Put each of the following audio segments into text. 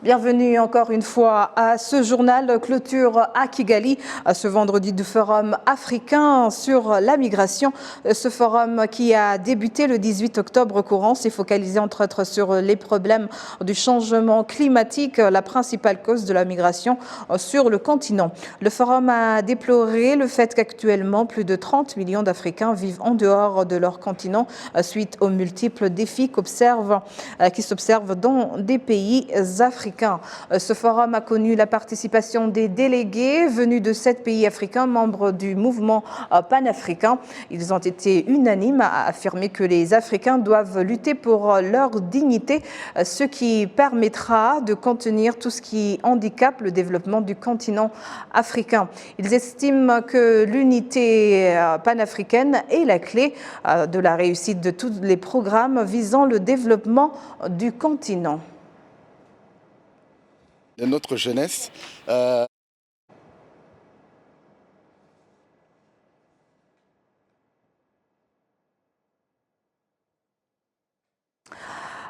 Bienvenue encore une fois à ce journal clôture à Kigali, ce vendredi du Forum africain sur la migration. Ce forum qui a débuté le 18 octobre courant s'est focalisé entre autres sur les problèmes du changement climatique, la principale cause de la migration sur le continent. Le forum a déploré le fait qu'actuellement plus de 30 millions d'Africains vivent en dehors de leur continent suite aux multiples défis qui s'observent dans des pays africains. Ce forum a connu la participation des délégués venus de 7 pays africains, membres du mouvement panafricain. Ils ont été unanimes à affirmer que les Africains doivent lutter pour leur dignité, ce qui permettra de contenir tout ce qui handicape le développement du continent africain. Ils estiment que l'unité panafricaine est la clé de la réussite de tous les programmes visant le développement du continent. De notre jeunesse.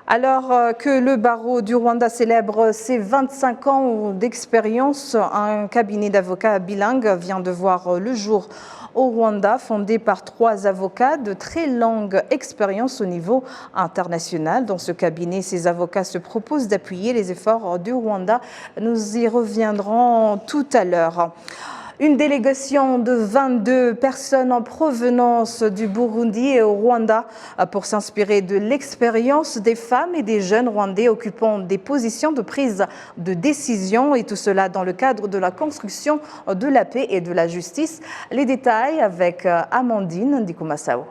Alors que le barreau du Rwanda célèbre ses 25 ans d'expérience, un cabinet d'avocats bilingues vient de voir le jour au Rwanda, fondé par 3 avocats de très longue expérience au niveau international. Dans ce cabinet, ces avocats se proposent d'appuyer les efforts du Rwanda. Nous y reviendrons tout à l'heure. Une délégation de 22 personnes en provenance du Burundi et au Rwanda pour s'inspirer de l'expérience des femmes et des jeunes Rwandais occupant des positions de prise de décision, et tout cela dans le cadre de la construction de la paix et de la justice. Les détails avec Amandine Ndikumasao.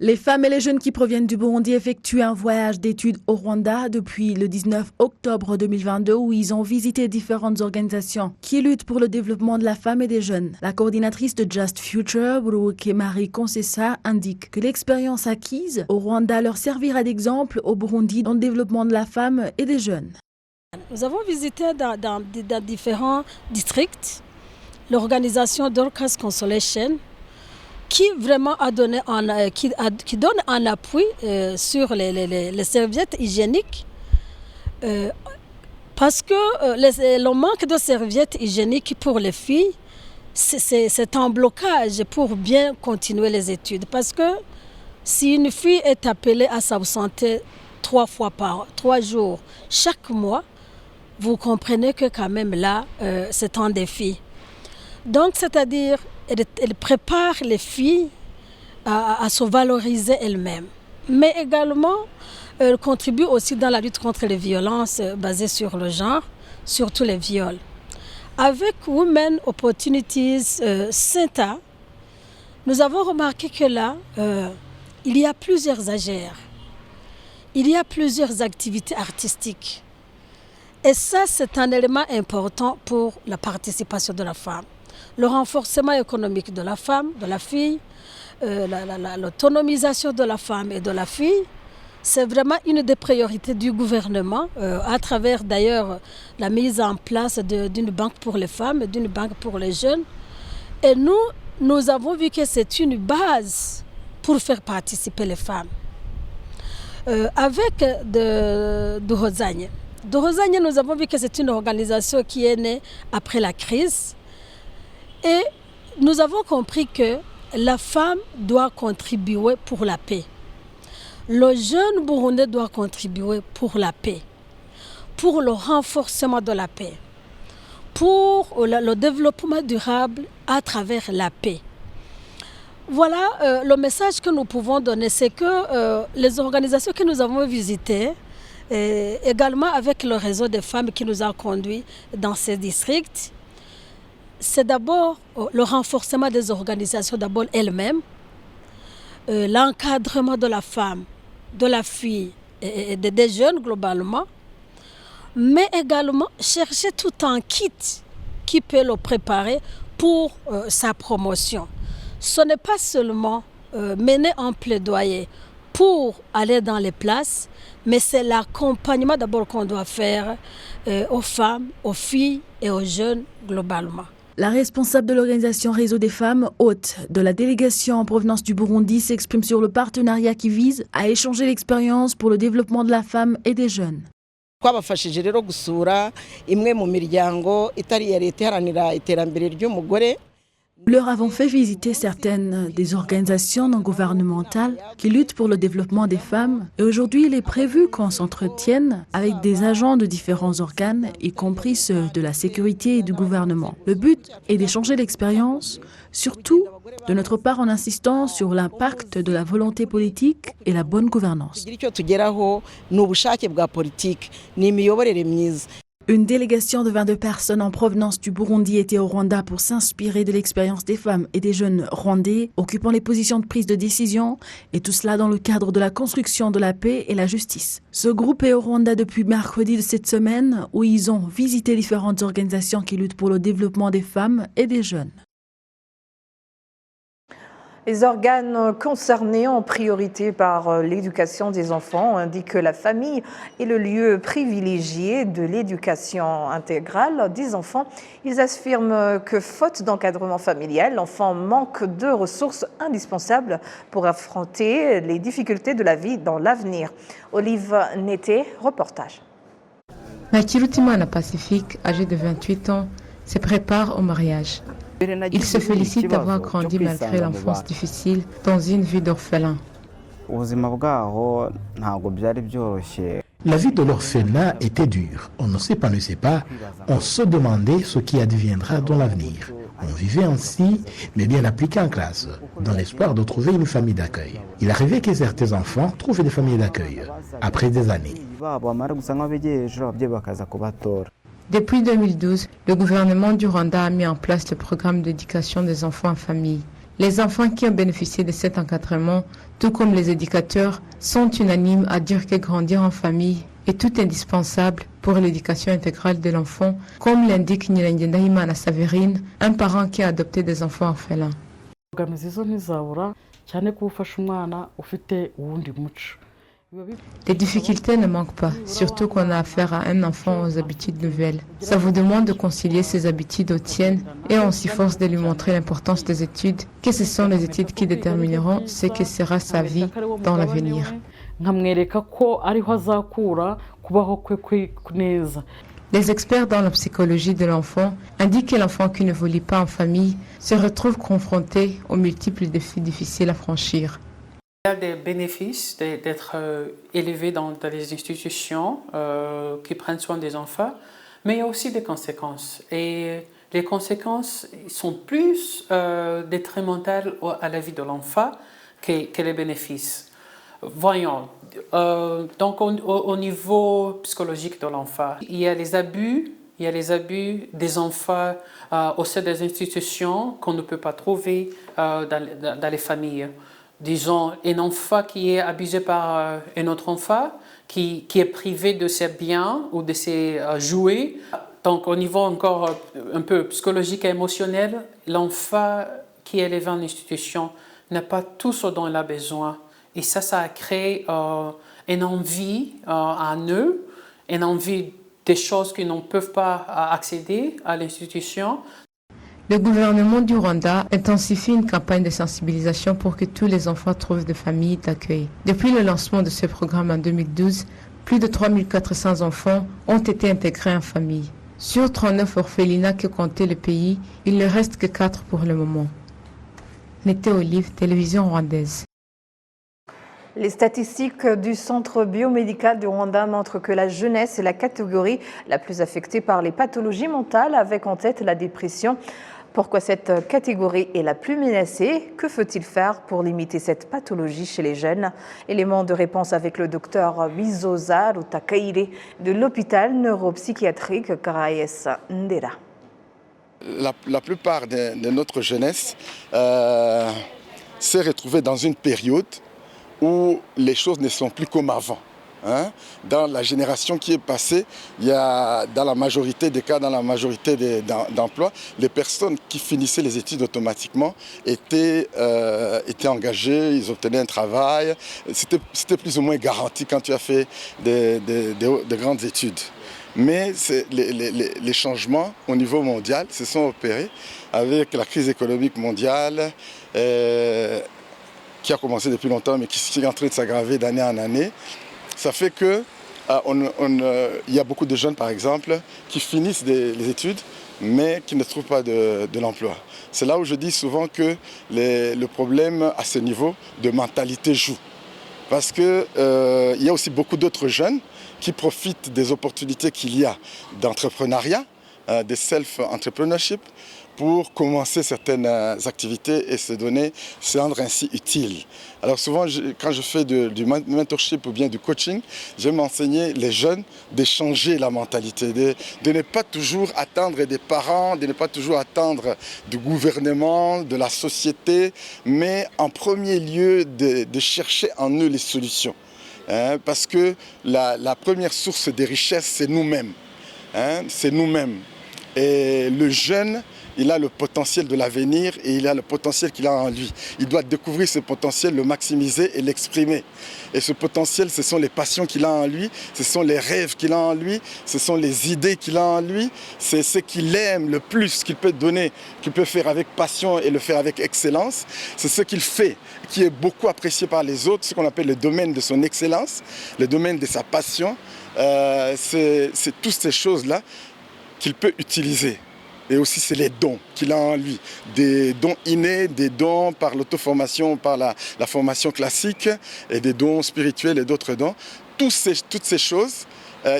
Les femmes et les jeunes qui proviennent du Burundi effectuent un voyage d'études au Rwanda depuis le 19 octobre 2022 où ils ont visité différentes organisations qui luttent pour le développement de la femme et des jeunes. La coordinatrice de Just Future, Buruke Marie Concessa, indique que l'expérience acquise au Rwanda leur servira d'exemple au Burundi dans le développement de la femme et des jeunes. Nous avons visité dans différents districts l'organisation Dorcas Consolation, qui vraiment a donné qui donne un appui sur les serviettes hygiéniques parce que le manque de serviettes hygiéniques pour les filles, c'est un blocage pour bien continuer les études. Parce que si une fille est appelée à s'absenter 3 jours chaque mois, vous comprenez que quand même là, c'est un défi. Donc, c'est-à-dire, elle prépare les filles à se valoriser elles-mêmes. Mais également, elle contribue aussi dans la lutte contre les violences basées sur le genre, surtout les viols. Avec Women Opportunities CENTA, nous avons remarqué que là, il y a plusieurs AGR, il y a plusieurs activités artistiques. Et ça, c'est un élément important pour la participation de la femme. Le renforcement économique de la femme, de la fille, l'autonomisation de la femme et de la fille, c'est vraiment une des priorités du gouvernement, à travers d'ailleurs la mise en place d'une banque pour les femmes et d'une banque pour les jeunes. Et nous avons vu que c'est une base pour faire participer les femmes. Avec de Rosagne. De Rosagne, nous avons vu que c'est une organisation qui est née après la crise. Et nous avons compris que la femme doit contribuer pour la paix. Le jeune Burundais doit contribuer pour la paix, pour le renforcement de la paix, pour le développement durable à travers la paix. Voilà le message que nous pouvons donner, c'est que les organisations que nous avons visitées, également avec le réseau des femmes qui nous a conduits dans ces districts, c'est d'abord le renforcement des organisations d'abord elles-mêmes, l'encadrement de la femme, de la fille et des jeunes globalement, mais également chercher tout un kit qui peut le préparer pour sa promotion. Ce n'est pas seulement mener un plaidoyer pour aller dans les places, mais c'est l'accompagnement d'abord qu'on doit faire aux femmes, aux filles et aux jeunes globalement. La responsable de l'organisation Réseau des femmes, hôte de la délégation en provenance du Burundi, s'exprime sur le partenariat qui vise à échanger l'expérience pour le développement de la femme et des jeunes. twabafashije rero gusura imwe mu miryango itari iya leta iharanira iterambere ry'umugore. Nous leur avons fait visiter certaines des organisations non gouvernementales qui luttent pour le développement des femmes et aujourd'hui il est prévu qu'on s'entretienne avec des agents de différents organes, y compris ceux de la sécurité et du gouvernement. Le but est d'échanger l'expérience, surtout de notre part en insistant sur l'impact de la volonté politique et la bonne gouvernance. Une délégation de 22 personnes en provenance du Burundi était au Rwanda pour s'inspirer de l'expérience des femmes et des jeunes rwandais occupant les positions de prise de décision, et tout cela dans le cadre de la construction de la paix et la justice. Ce groupe est au Rwanda depuis mercredi de cette semaine où ils ont visité différentes organisations qui luttent pour le développement des femmes et des jeunes. Les organes concernés en priorité par l'éducation des enfants indiquent que la famille est le lieu privilégié de l'éducation intégrale des enfants. Ils affirment que faute d'encadrement familial, l'enfant manque de ressources indispensables pour affronter les difficultés de la vie dans l'avenir. Olive Nété, reportage. Nakirutimana Pacifique, âgé de 28 ans, se prépare au mariage. Il se félicite d'avoir grandi malgré l'enfance difficile dans une vie d'orphelin. La vie de l'orphelinat était dure. On ne s'épanouissait pas. On se demandait ce qui adviendra dans l'avenir. On vivait ainsi, mais bien appliqué en classe, dans l'espoir de trouver une famille d'accueil. Il arrivait que certains enfants trouvent des familles d'accueil après des années. Depuis 2012, le gouvernement du Rwanda a mis en place le programme d'éducation des enfants en famille. Les enfants qui ont bénéficié de cet encadrement, tout comme les éducateurs, sont unanimes à dire que grandir en famille est tout indispensable pour l'éducation intégrale de l'enfant, comme l'indique Nyirangendahimana Saverine, un parent qui a adopté des enfants orphelins. Les difficultés ne manquent pas, surtout qu'on a affaire à un enfant aux habitudes nouvelles. Ça vous demande de concilier ses habitudes aux tiennes et on s'efforce de lui montrer l'importance des études, que ce sont les études qui détermineront ce que sera sa vie dans l'avenir. Les experts dans la psychologie de l'enfant indiquent que l'enfant qui ne vit pas en famille se retrouve confronté aux multiples défis difficiles à franchir. Il y a des bénéfices d'être élevé dans des institutions qui prennent soin des enfants, mais il y a aussi des conséquences. Et les conséquences sont plus détrimentales à la vie de l'enfant que les bénéfices. Voyons, donc au niveau psychologique de l'enfant, il y a les abus des enfants au sein des institutions qu'on ne peut pas trouver dans les familles. Disons, un enfant qui est abusé par un autre enfant, qui est privé de ses biens ou de ses jouets. Donc au niveau encore un peu psychologique et émotionnel, l'enfant qui est élevé en institution n'a pas tout ce dont il a besoin. Et ça a créé une envie en eux, une envie des choses qu'ils ne peuvent pas accéder à l'institution. Le gouvernement du Rwanda intensifie une campagne de sensibilisation pour que tous les enfants trouvent des familles d'accueil. Depuis le lancement de ce programme en 2012, plus de 3400 enfants ont été intégrés en famille. Sur 39 orphelinats que comptait le pays, il ne reste que 4 pour le moment. Nété Olive, télévision rwandaise. Les statistiques du Centre biomédical du Rwanda montrent que la jeunesse est la catégorie la plus affectée par les pathologies mentales, avec en tête la dépression. Pourquoi cette catégorie est la plus menacée? Que faut-il faire pour limiter cette pathologie chez les jeunes? Élément de réponse avec le docteur Bizoza Rutakaire de l'hôpital neuropsychiatrique Karaes Ndera. La plupart de notre jeunesse s'est retrouvée dans une période où les choses ne sont plus comme avant. Dans la génération qui est passée, il y a dans la majorité des cas, dans la majorité d'emplois, les personnes qui finissaient les études automatiquement étaient engagées, ils obtenaient un travail. C'était plus ou moins garanti quand tu as fait de grandes études. Mais les changements au niveau mondial se sont opérés avec la crise économique mondiale qui a commencé depuis longtemps mais qui est en train de s'aggraver d'année en année. Ça fait que il y a beaucoup de jeunes, par exemple, qui finissent les études, mais qui ne trouvent pas de l'emploi. C'est là où je dis souvent que le problème à ce niveau de mentalité joue. Parce qu'il y a aussi beaucoup d'autres jeunes qui profitent des opportunités qu'il y a d'entrepreneuriat, des self-entrepreneurship, pour commencer certaines activités et se rendre ainsi utile. Alors souvent, quand je fais du mentorship ou bien du coaching, j'aime enseigner les jeunes de changer la mentalité, de ne pas toujours attendre des parents, de ne pas toujours attendre du gouvernement, de la société, mais en premier lieu de chercher en eux les solutions. Parce que la première source de richesse, c'est nous-mêmes. C'est nous-mêmes. Et le jeune, il a le potentiel de l'avenir et il a le potentiel qu'il a en lui. Il doit découvrir ce potentiel, le maximiser et l'exprimer. Et ce potentiel, ce sont les passions qu'il a en lui, ce sont les rêves qu'il a en lui, ce sont les idées qu'il a en lui, c'est ce qu'il aime le plus, qu'il peut donner, qu'il peut faire avec passion et le faire avec excellence. C'est ce qu'il fait, qui est beaucoup apprécié par les autres, ce qu'on appelle le domaine de son excellence, le domaine de sa passion. C'est toutes ces choses-là qu'il peut utiliser. Et aussi, c'est les dons qu'il a en lui. Des dons innés, des dons par l'auto-formation, par la formation classique, et des dons spirituels et d'autres dons. Toutes ces choses,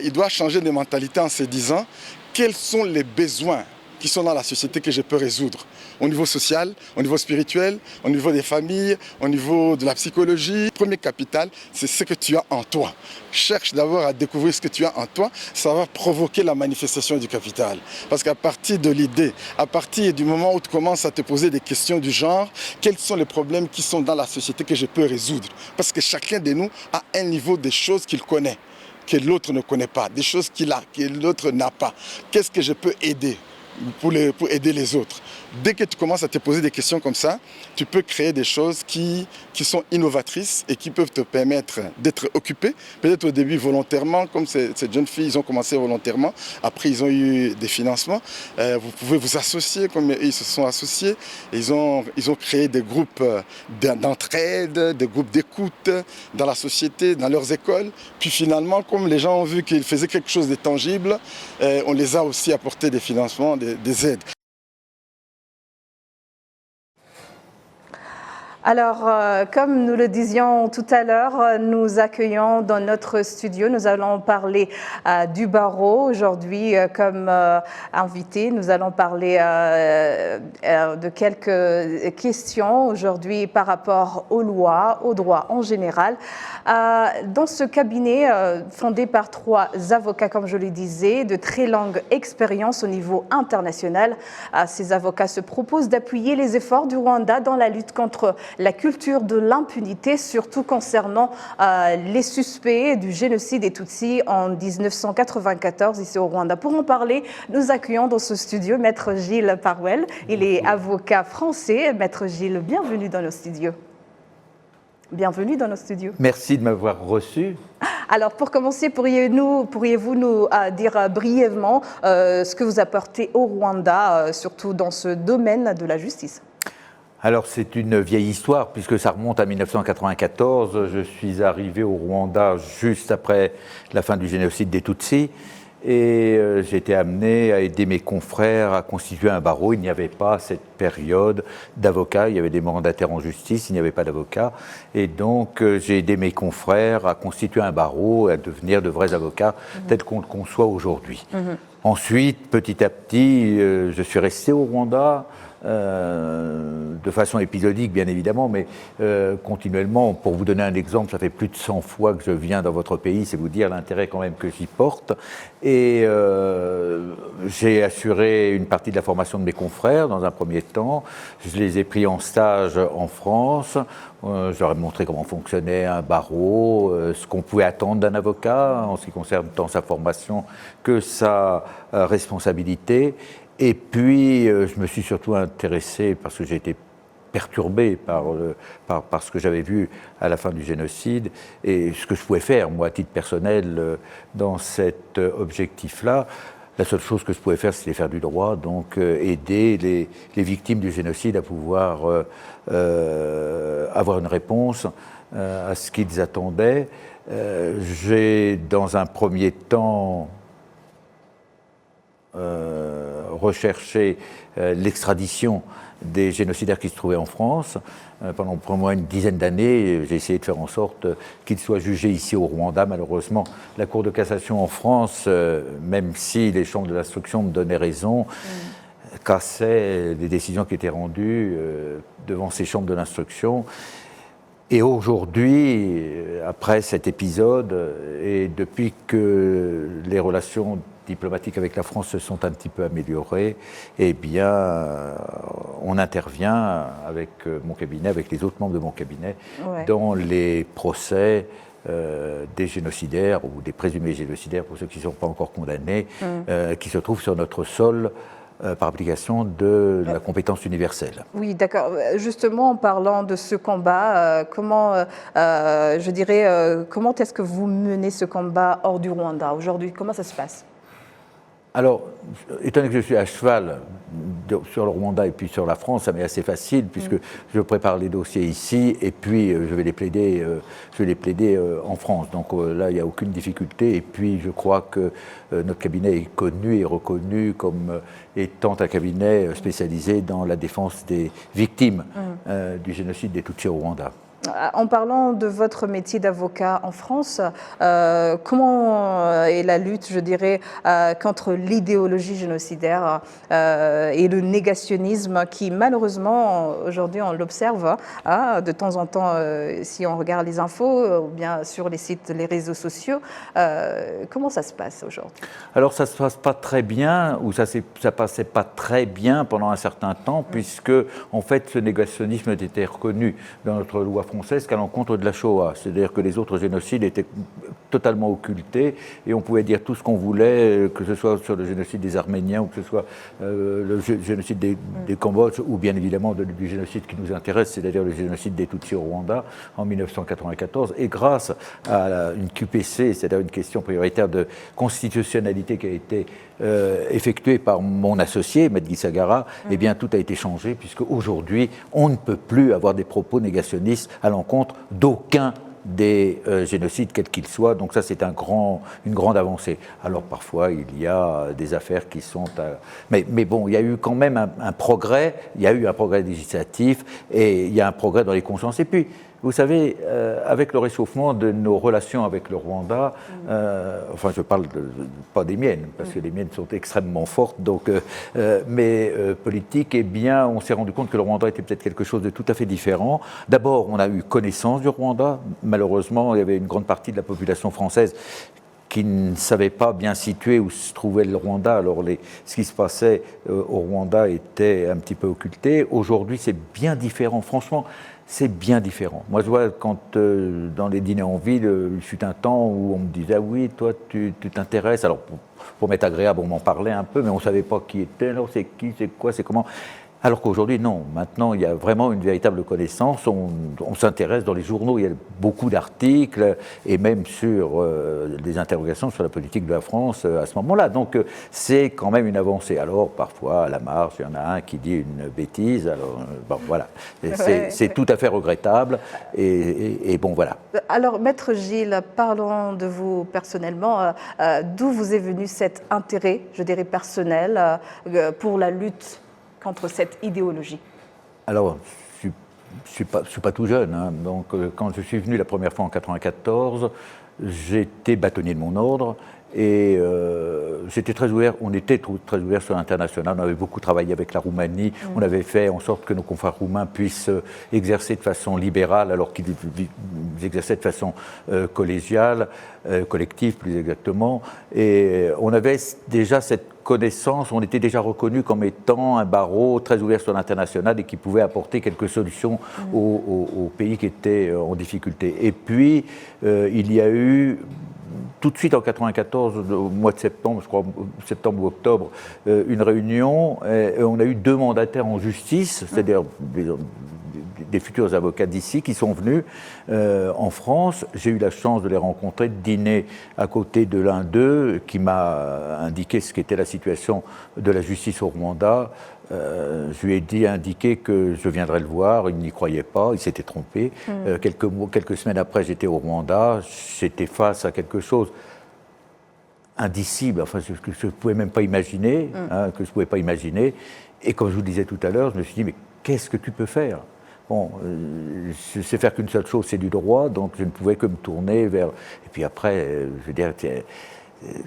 il doit changer de mentalité en se disant quels sont les besoins qui sont dans la société que je peux résoudre. Au niveau social, au niveau spirituel, au niveau des familles, au niveau de la psychologie. Le premier capital, c'est ce que tu as en toi. Cherche d'abord à découvrir ce que tu as en toi, ça va provoquer la manifestation du capital. Parce qu'à partir de l'idée, à partir du moment où tu commences à te poser des questions du genre, quels sont les problèmes qui sont dans la société que je peux résoudre? Parce que chacun de nous a un niveau des choses qu'il connaît, que l'autre ne connaît pas, des choses qu'il a, que l'autre n'a pas. Qu'est-ce que je peux aider pour aider les autres? Dès que tu commences à te poser des questions comme ça, tu peux créer des choses qui sont innovatrices et qui peuvent te permettre d'être occupé. Peut-être au début volontairement, comme ces jeunes filles, ils ont commencé volontairement. Après, ils ont eu des financements. Vous pouvez vous associer comme ils se sont associés. Ils ont créé des groupes d'entraide, des groupes d'écoute dans la société, dans leurs écoles. Puis finalement, comme les gens ont vu qu'ils faisaient quelque chose de tangible, on les a aussi apporté des financements, des aides. Alors, comme nous le disions tout à l'heure, nous accueillons dans notre studio, nous allons parler du barreau aujourd'hui comme invité. Nous allons parler de quelques questions aujourd'hui par rapport aux lois, aux droits en général. Dans ce cabinet fondé par 3 avocats, comme je le disais, de très longue expérience au niveau international, ces avocats se proposent d'appuyer les efforts du Rwanda dans la lutte contre la culture de l'impunité, surtout concernant les suspects du génocide des Tutsis en 1994 ici au Rwanda. Pour en parler, nous accueillons dans ce studio Maître Gilles Parwell. Il est avocat français. Maître Gilles, bienvenue dans nos studios. Bienvenue dans nos studios. Merci de m'avoir reçu. Alors, pour commencer, pourriez-vous nous dire brièvement ce que vous apportez au Rwanda, surtout dans ce domaine de la justice ? Alors, c'est une vieille histoire, puisque ça remonte à 1994. Je suis arrivé au Rwanda juste après la fin du génocide des Tutsis. Et j'ai été amené à aider mes confrères à constituer un barreau. Il n'y avait pas à cette période d'avocats, il y avait des mandataires en justice, il n'y avait pas d'avocats. Et donc j'ai aidé mes confrères à constituer un barreau, à devenir de vrais avocats, tels qu'on le conçoit aujourd'hui. Ensuite, petit à petit, je suis resté au Rwanda, de façon épisodique bien évidemment, mais continuellement. Pour vous donner un exemple, ça fait plus de 100 fois que je viens dans votre pays, c'est vous dire l'intérêt quand même que j'y porte. Et j'ai assuré une partie de la formation de mes confrères dans un premier temps. Je les ai pris en stage en France. Je leur ai montré comment fonctionnait un barreau, ce qu'on pouvait attendre d'un avocat en ce qui concerne tant sa formation que sa responsabilité. Et puis, je me suis surtout intéressé, parce que j'ai été perturbé par ce que j'avais vu à la fin du génocide, et ce que je pouvais faire, moi, à titre personnel, dans cet objectif-là. La seule chose que je pouvais faire, c'était faire du droit, donc aider les victimes du génocide à pouvoir avoir une réponse à ce qu'ils attendaient. J'ai, dans un premier temps, recherché l'extradition des génocidaires qui se trouvaient en France. Pendant pour moi une dizaine d'années, j'ai essayé de faire en sorte qu'ils soient jugés ici au Rwanda. Malheureusement, la Cour de cassation en France, même si les chambres de l'instruction me donnaient raison, cassait les décisions qui étaient rendues devant ces chambres de l'instruction. Et aujourd'hui, après cet épisode, et depuis que les relations diplomatiques avec la France se sont un petit peu améliorées, eh bien, on intervient avec mon cabinet, avec les autres membres de mon cabinet, dans les procès des génocidaires ou des présumés génocidaires, pour ceux qui ne sont pas encore condamnés, qui se trouvent sur notre sol par application de la compétence universelle. Oui, d'accord. Justement, en parlant de ce combat, comment est-ce que vous menez ce combat hors du Rwanda aujourd'hui? Comment ça se passe? Alors, étant donné que je suis à cheval sur le Rwanda et puis sur la France, ça m'est assez facile puisque je prépare les dossiers ici et puis je vais les plaider en France. Donc là, il n'y a aucune difficulté. Et puis, je crois que notre cabinet est connu et reconnu comme étant un cabinet spécialisé dans la défense des victimes du génocide des Tutsis au Rwanda. En parlant de votre métier d'avocat en France, comment est la lutte, je dirais, contre l'idéologie génocidaire et le négationnisme qui, malheureusement, aujourd'hui, on l'observe de temps en temps, si on regarde les infos ou bien sur les sites, les réseaux sociaux. Comment ça se passe aujourd'hui? Alors, ça ne se passe pas très bien, ou ça passait pas très bien pendant un certain temps, puisque, en fait, ce négationnisme était reconnu dans notre loi française qu'à l'encontre de la Shoah. C'est-à-dire que les autres génocides étaient totalement occultés et on pouvait dire tout ce qu'on voulait, que ce soit sur le génocide des Arméniens ou que ce soit le génocide des Cambodges ou bien évidemment du génocide qui nous intéresse, c'est-à-dire le génocide des Tutsis au Rwanda en 1994. Et grâce à une QPC, c'est-à-dire une question prioritaire de constitutionnalité qui a été effectuée par mon associé, Maître Guy Sagara, eh bien tout a été changé puisque aujourd'hui on ne peut plus avoir des propos négationnistes à l'encontre d'aucun des génocides, quels qu'ils soient. Donc ça, c'est une grande avancée. Alors parfois, il y a des affaires qui sont... Mais bon, il y a eu quand même un progrès, il y a eu un progrès législatif et il y a un progrès dans les consciences. Et puis, vous savez, avec le réchauffement de nos relations avec le Rwanda, enfin je parle pas des miennes, parce que les miennes sont extrêmement fortes, donc, mais politiques, eh bien on s'est rendu compte que le Rwanda était peut-être quelque chose de tout à fait différent. D'abord, on a eu connaissance du Rwanda. Malheureusement, il y avait une grande partie de la population française qui ne savait pas bien situer où se trouvait le Rwanda. Alors ce qui se passait au Rwanda était un petit peu occulté. Aujourd'hui, c'est bien différent. Franchement, c'est bien différent. Moi, je vois quand dans les dîners en ville, il fut un temps où on me disait « Ah oui, toi, tu t'intéresses ». Alors, pour m'être agréable, on m'en parlait un peu, mais on ne savait pas qui était. Alors, c'est qui, c'est quoi, c'est comment. Alors qu'aujourd'hui, non. Maintenant, il y a vraiment une véritable connaissance. On s'intéresse dans les journaux. Il y a beaucoup d'articles et même sur des interrogations sur la politique de la France à ce moment-là. Donc, c'est quand même une avancée. Alors, parfois, à la marge, il y en a un qui dit une bêtise. Alors, bon, voilà. C'est tout à fait regrettable. Et bon, voilà. Alors, Maître Gilles, parlons de vous personnellement. D'où vous est venu cet intérêt, je dirais personnel, pour la lutte contre cette idéologie? Alors, je ne suis pas tout jeune. Hein. Donc, quand je suis venu la première fois en 1994, j'étais bâtonnier de mon ordre et j'étais très ouvert. On était très ouvert sur l'international. On avait beaucoup travaillé avec la Roumanie. On avait fait en sorte que nos confrères roumains puissent exercer de façon libérale alors qu'ils exerçaient de façon collégiale, collective plus exactement. Et on avait déjà cette connaissance, on était déjà reconnu comme étant un barreau très ouvert sur l'international et qui pouvait apporter quelques solutions aux pays qui étaient en difficulté. Et puis, il y a eu, tout de suite en 1994, au mois de septembre, je crois, septembre ou octobre, une réunion, et on a eu 2 mandataires en justice, c'est-à-dire des futurs avocats d'ici qui sont venus en France. J'ai eu la chance de les rencontrer, de dîner à côté de l'un d'eux qui m'a indiqué ce qu'était la situation de la justice au Rwanda. Je lui ai indiqué que je viendrais le voir, il n'y croyait pas, il s'était trompé. Quelques semaines après, j'étais au Rwanda, j'étais face à quelque chose indicible, enfin, que je ne pouvais même pas imaginer, que je pouvais pas imaginer. Et comme je vous disais tout à l'heure, je me suis dit, mais qu'est-ce que tu peux faire? Bon, je sais faire qu'une seule chose, c'est du droit, donc je ne pouvais que me tourner vers... Et puis après, je veux dire,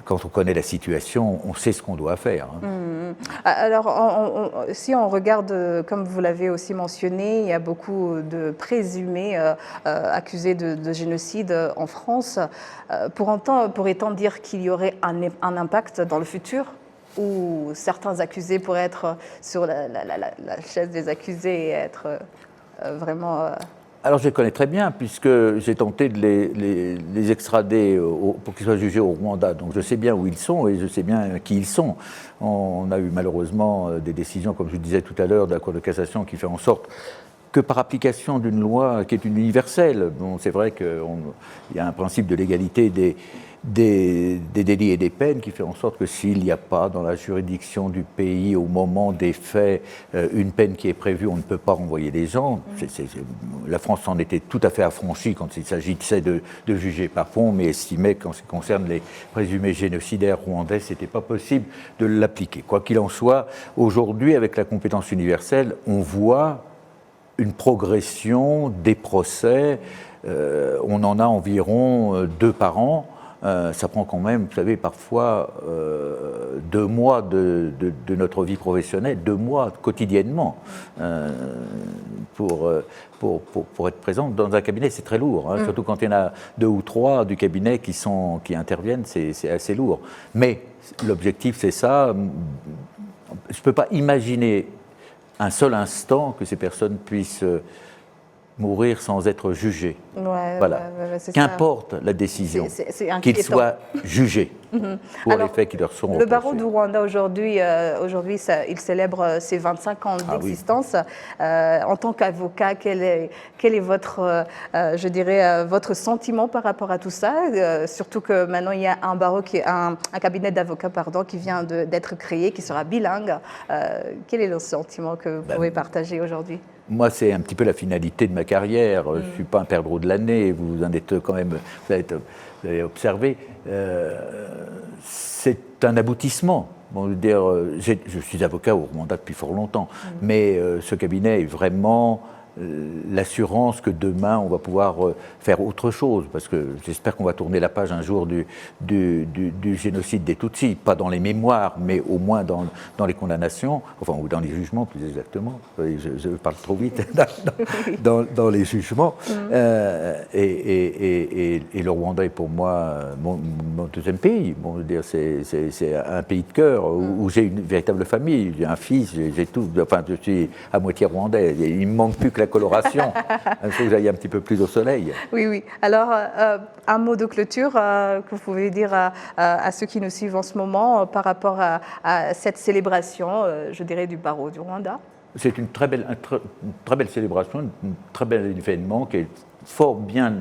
quand on connaît la situation, on sait ce qu'on doit faire. Alors, si on regarde, comme vous l'avez aussi mentionné, il y a beaucoup de présumés accusés de génocide en France. Pourrait-on dire qu'il y aurait un impact dans le futur où certains accusés pourraient être sur la chaise des accusés et être vraiment... Alors je les connais très bien puisque j'ai tenté de les extrader pour qu'ils soient jugés au Rwanda. Donc je sais bien où ils sont et je sais bien qui ils sont. On a eu malheureusement des décisions, comme je vous disais tout à l'heure, de la Cour de cassation qui fait en sorte que par application d'une loi qui est universelle, bon, c'est vrai qu'il y a un principe de l'égalité des délits et des peines qui fait en sorte que s'il n'y a pas dans la juridiction du pays au moment des faits une peine qui est prévue, on ne peut pas renvoyer les gens. La France en était tout à fait affranchie quand il s'agissait de juger par fond, mais estimait qu'en ce qui concerne les présumés génocidaires rwandais, ce n'était pas possible de l'appliquer. Quoi qu'il en soit, aujourd'hui, avec la compétence universelle, on voit une progression des procès. On en a environ 2 par an. Ça prend quand même, vous savez, parfois 2 mois de notre vie professionnelle, 2 mois quotidiennement pour être présent dans un cabinet. C'est très lourd, hein, surtout quand il y en a 2 ou 3 du cabinet qui interviennent, c'est assez lourd. Mais l'objectif, c'est ça. Je ne peux pas imaginer un seul instant que ces personnes puissent mourir sans être jugées. Voilà. Qu'importe la décision, qu'ils soient jugés pour les faits qui leur sont reprochés. Le barreau du Rwanda aujourd'hui, il célèbre ses 25 ans d'existence. En tant qu'avocat, quel est votre, je dirais, votre sentiment par rapport à tout ça? Surtout que maintenant il y a un barreau un cabinet d'avocats qui vient d'être créé, qui sera bilingue. Quel est le sentiment que vous pouvez partager aujourd'hui? Moi, c'est un petit peu la finalité de ma carrière. Je ne suis pas un perdreau de l'année, vous en êtes quand même, vous avez observé. C'est un aboutissement. Bon, je veux dire, je suis avocat au Rwanda depuis fort longtemps, mais ce cabinet est vraiment l'assurance que demain on va pouvoir faire autre chose, parce que j'espère qu'on va tourner la page un jour du génocide des Tutsis, pas dans les mémoires, mais au moins dans les condamnations, enfin, ou dans les jugements plus exactement, je parle trop vite, dans les jugements, et le Rwanda est pour moi mon deuxième pays. Bon, je veux dire, c'est un pays de cœur où j'ai une véritable famille, j'ai un fils, j'ai tout, enfin je suis à moitié rwandais, il me manque plus que la coloration. Il faut que j'aille un petit peu plus au soleil. Oui. Alors, un mot de clôture que vous pouvez dire à ceux qui nous suivent en ce moment par rapport à cette célébration, je dirais, du barreau du Rwanda. C'est une très belle célébration, un très bel événement qui est fort bien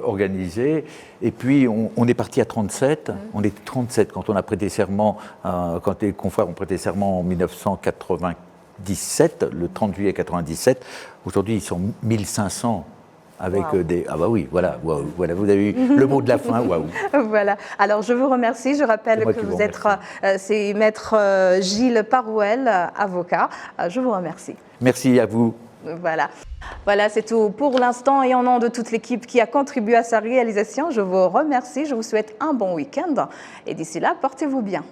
organisé. Et puis, on est parti à 37. On était 37 quand on a prêté serment, quand les confrères ont prêté serment en 1997, le 30 juillet 1997. Aujourd'hui, ils sont 1500 avec des... Ah bah oui, voilà, voilà, vous avez eu le mot de la fin, waouh. Voilà. Alors, je vous remercie. Je rappelle que vous êtes... c'est Maître Gilles Parouel, avocat. Je vous remercie. Merci à vous. Voilà, c'est tout pour l'instant et en nom de toute l'équipe qui a contribué à sa réalisation, je vous remercie, je vous souhaite un bon week-end et d'ici là, portez-vous bien.